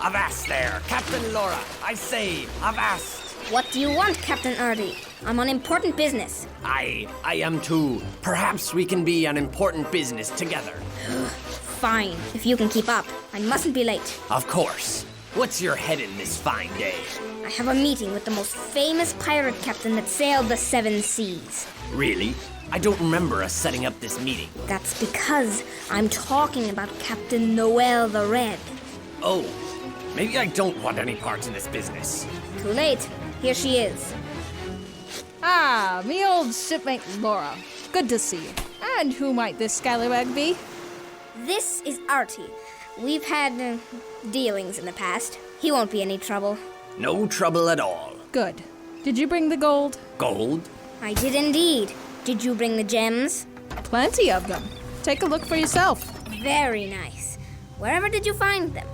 Avast there! Captain Laura, I say, avast! What do you want, Captain Artie? I'm on important business. I am too. Perhaps we can be on important business together. Fine, if you can keep up. I mustn't be late. Of course. What's your head in this fine day? I have a meeting with the most famous pirate captain that sailed the 7 seas. Really? I don't remember us setting up this meeting. That's because I'm talking about Captain Noel the Red. Oh, maybe I don't want any parts in this business. Too late. Here she is. Ah, me old shipmate Laura. Good to see you. And who might this scallywag be? This is Artie. We've had dealings in the past. He won't be any trouble. No trouble at all. Good. Did you bring the gold? Gold? I did indeed. Did you bring the gems? Plenty of them. Take a look for yourself. Very nice. Wherever did you find them?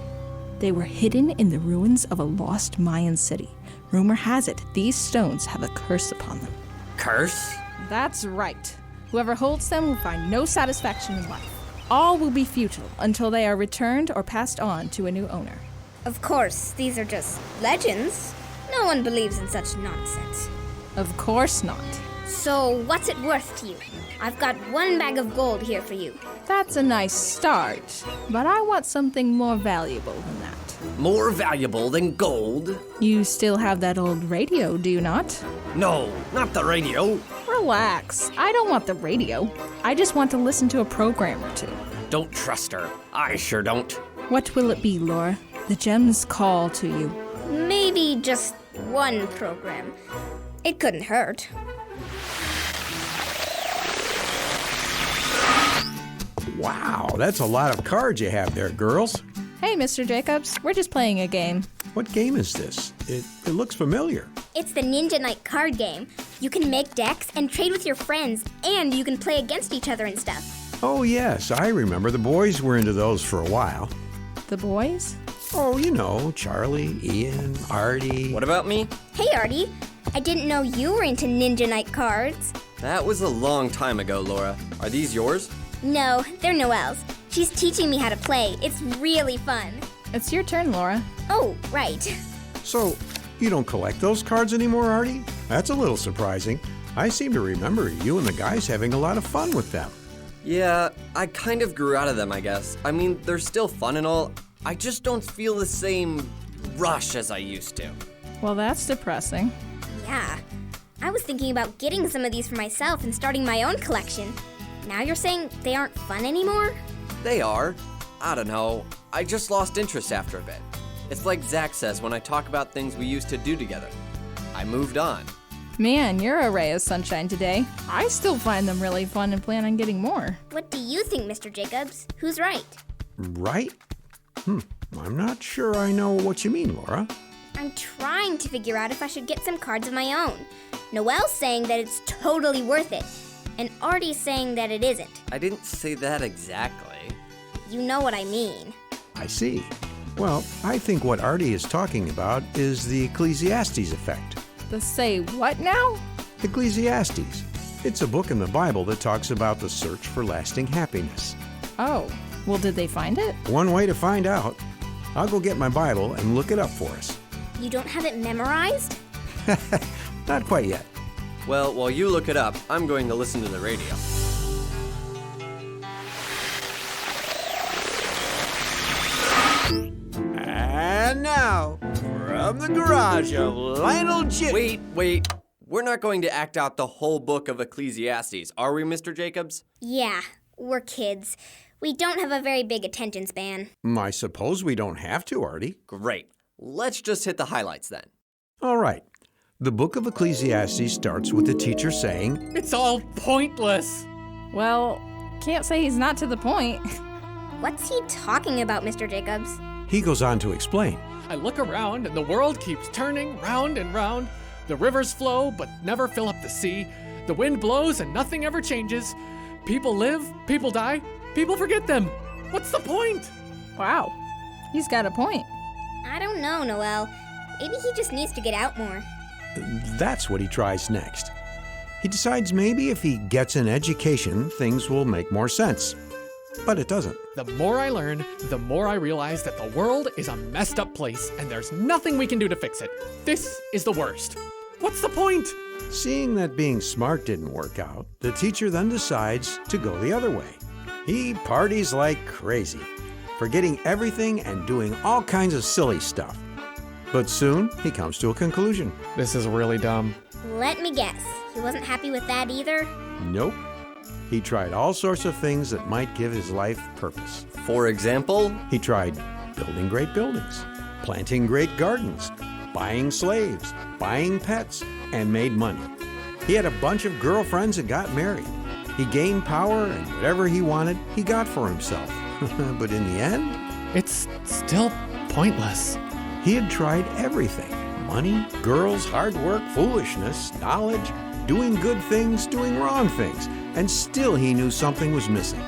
They were hidden in the ruins of a lost Mayan city. Rumor has it these stones have a curse upon them. Curse? That's right. Whoever holds them will find no satisfaction in life. All will be futile until they are returned or passed on to a new owner. Of course, these are just legends. No one believes in such nonsense. Of course not. So, what's it worth to you? I've got 1 bag of gold here for you. That's a nice start, but I want something more valuable than that. More valuable than gold? You still have that old radio, do you not? No, not the radio. Relax. I don't want the radio. I just want to listen to a program or two. Don't trust her. I sure don't. What will it be, Laura? The gems call to you. Maybe just 1 program. It couldn't hurt. Wow, that's a lot of cards you have there, girls. Hey, Mr. Jacobs, we're just playing a game. What game is this? It looks familiar. It's the Ninja Night card game. You can make decks and trade with your friends, and you can play against each other and stuff. Oh, yes, I remember. The boys were into those for a while. The boys? Oh, you know, Charlie, Ian, Artie. What about me? Hey, Artie. I didn't know you were into Ninja Night cards. That was a long time ago, Laura. Are these yours? No, they're Noelle's. She's teaching me how to play. It's really fun. It's your turn, Laura. Oh, right. So, you don't collect those cards anymore, Artie? That's a little surprising. I seem to remember you and the guys having a lot of fun with them. Yeah, I kind of grew out of them, I guess. I mean, they're still fun and all. I just don't feel the same rush as I used to. Well, that's depressing. Yeah. I was thinking about getting some of these for myself and starting my own collection. Now you're saying they aren't fun anymore? They are. I don't know. I just lost interest after a bit. It's like Zach says when I talk about things we used to do together. I moved on. Man, you're a ray of sunshine today. I still find them really fun and plan on getting more. What do you think, Mr. Jacobs? Who's right? Right? I'm not sure I know what you mean, Laura. I'm trying to figure out if I should get some cards of my own. Noelle's saying that it's totally worth it, and Artie's saying that it isn't. I didn't say that exactly. You know what I mean. I see. Well, I think what Artie is talking about is the Ecclesiastes Effect. The say what now? Ecclesiastes. It's a book in the Bible that talks about the search for lasting happiness. Oh, well, did they find it? One way to find out. I'll go get my Bible and look it up for us. You don't have it memorized? Not quite yet. Well, while you look it up, I'm going to listen to the radio. And now, from the garage of Lionel J. Wait. We're not going to act out the whole book of Ecclesiastes, are we, Mr. Jacobs? Yeah, we're kids. We don't have a very big attention span. I suppose we don't have to, Artie. Great. Let's just hit the highlights then. All right. The book of Ecclesiastes starts with the teacher saying, It's all pointless. Well, can't say he's not to the point. What's he talking about, Mr. Jacobs? He goes on to explain. I look around and the world keeps turning round and round. The rivers flow but never fill up the sea. The wind blows and nothing ever changes. People live, people die, people forget them. What's the point? Wow, he's got a point. I don't know, Noel. Maybe he just needs to get out more. That's what he tries next. He decides maybe if he gets an education, things will make more sense. But it doesn't. The more I learn, the more I realize that the world is a messed up place and there's nothing we can do to fix it. This is the worst. What's the point? Seeing that being smart didn't work out, the teacher then decides to go the other way. He parties like crazy, forgetting everything and doing all kinds of silly stuff. But soon, he comes to a conclusion. This is really dumb. Let me guess. He wasn't happy with that either? Nope. He tried all sorts of things that might give his life purpose. For example, He tried building great buildings, planting great gardens, buying slaves, buying pets, and made money. He had a bunch of girlfriends and got married. He gained power, and whatever he wanted, he got for himself. But in the end, It's still pointless. he had tried everything. Money, girls, hard work, foolishness, knowledge, doing good things, doing wrong things. And still he knew something was missing.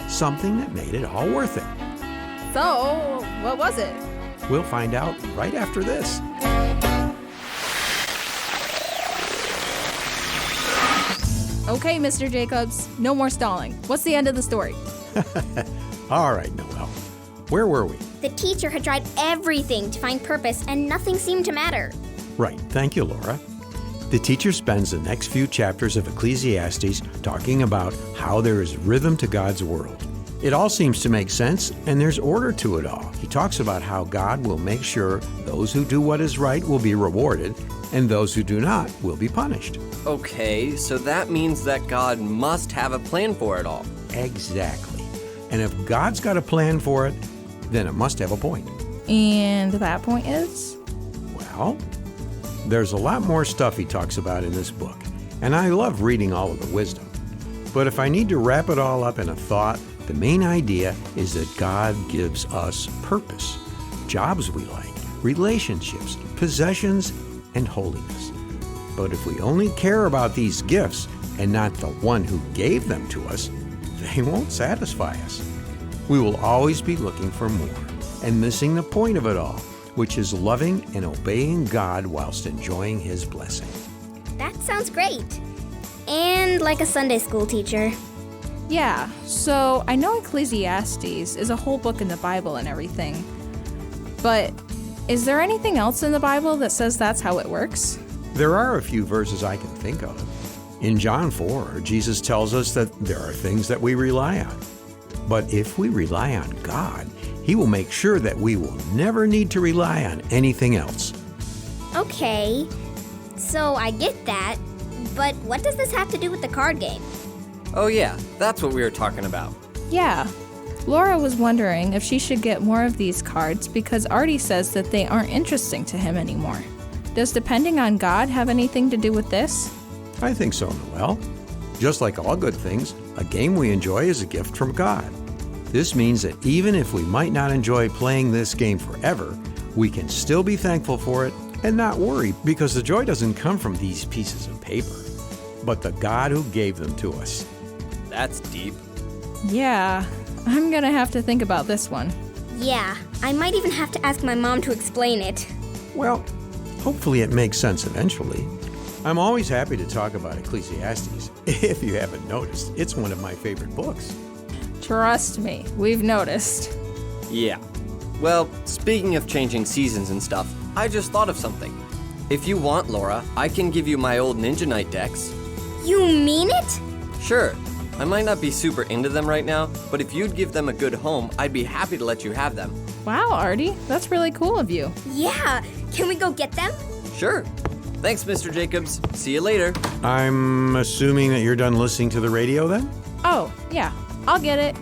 Something that made it all worth it. So, what was it? We'll find out right after this. Okay, Mr. Jacobs, no more stalling. What's the end of the story? All right, Noel. Where were we? The teacher had tried everything to find purpose and nothing seemed to matter. Right, thank you, Laura. The teacher spends the next few chapters of Ecclesiastes talking about how there is rhythm to God's world. It all seems to make sense, and there's order to it all. He talks about how God will make sure those who do what is right will be rewarded, and those who do not will be punished. okay, so that means that God must have a plan for it all. Exactly. And if God's got a plan for it, then it must have a point. And that point is? Well, there's a lot more stuff he talks about in this book, and I love reading all of the wisdom. But if I need to wrap it all up in a thought, the main idea is that God gives us purpose, jobs we like, relationships, possessions, and holiness. But if we only care about these gifts and not the one who gave them to us, they won't satisfy us. We will always be looking for more and missing the point of it all, which is loving and obeying God whilst enjoying His blessing. That sounds great. And like a Sunday school teacher. Yeah, so I know Ecclesiastes is a whole book in the Bible and everything. But is there anything else in the Bible that says that's how it works? There are a few verses I can think of. In John 4, Jesus tells us that there are things that we rely on. But if we rely on God, He will make sure that we will never need to rely on anything else. Okay, so I get that, but what does this have to do with the card game? Oh yeah, that's what we were talking about. Yeah. Laura was wondering if she should get more of these cards because Artie says that they aren't interesting to him anymore. Does depending on God have anything to do with this? I think so, Noel. Just like all good things, a game we enjoy is a gift from God. This means that even if we might not enjoy playing this game forever, we can still be thankful for it and not worry because the joy doesn't come from these pieces of paper, but the God who gave them to us. That's deep. Yeah, I'm gonna have to think about this one. Yeah, I might even have to ask my mom to explain it. Well, hopefully it makes sense eventually. I'm always happy to talk about Ecclesiastes. If you haven't noticed, it's one of my favorite books. Trust me, we've noticed. Yeah. Well, speaking of changing seasons and stuff, I just thought of something. If you want, Laura, I can give you my old Ninja Knight decks. You mean it? Sure. I might not be super into them right now, but if you'd give them a good home, I'd be happy to let you have them. Wow, Artie, that's really cool of you. Yeah, can we go get them? Sure. Thanks, Mr. Jacobs. See you later. I'm assuming that you're done listening to the radio then? Oh, yeah, I'll get it.